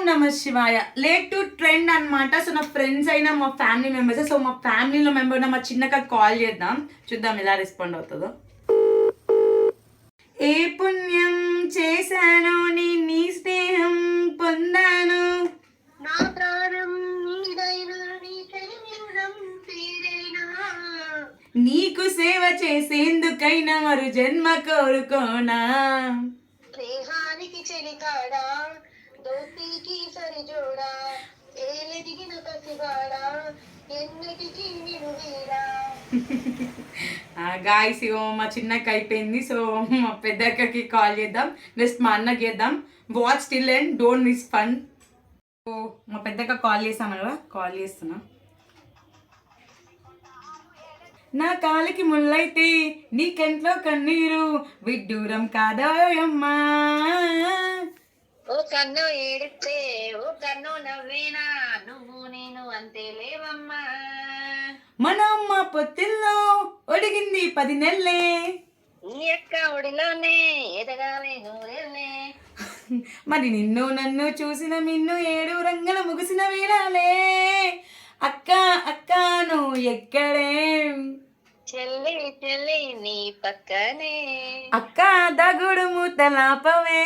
నమః శివాయ. Late to trend అనమాట. సో నా ఫ్రెండ్స్ అయినా మా ఫ్యామిలీ మెంబర్స్. సో మా ఫ్యామిలీలో మెంబర్ మా చిన్నక్క కాల్ చేద్దాం, చూద్దాం ఎలా రెస్పాండ్ అవుతుందో. ఏ పుణ్యం చేశానో నీ స్నేహం పొందాను, నా ప్రాణం నీదైనా నీ శరీరం తీరేనా, నీకు సేవ చేసేందుకైనా మరు జన్మ కోరుకోనా, స్నేహానికి చెలికాడా దోస్తీకి సరిజోడా, ఏలెదిగిన పసివాడా ఎన్నిటికీ నిన్ను వీడా. గాయస్ ఇగో మా చిన్నక్క అయిపోయింది. సో మా పెద్దక్కకి కాల్ చేద్దాం, నెక్స్ట్ మా అన్నకి చేద్దాం. Watch still and don't miss fun. So మా పెద్దక్క కాల్ చేస్తాను కదా, కాల్ చేస్తున్నా. నా కాలికి ముళ్ళైతే నీ కంట్లో కన్నీరు విడ్డూరం కాదోయమ్మా, ఓ కన్ను ఏడిస్తే ఓ కన్ను నవ్వేనా, నువ్వు నేను అంతే లేవమ్మా. మన అమ్మ పొత్తిల్లో ఒడిగింది 10 నెలలే, ఈ అక్క ఒడిలోనే ఎదగాలి నూరెళ్ళే. మరి నిన్ను నన్ను చూసిన మిన్ను 7 రంగుల ముగిసిన వేళాలే, అక్క అక్క నువ్వు ఎక్కడే, చెల్లి చెల్లి నీ పక్కనే, అక్క దగుడు మూతలాపవే.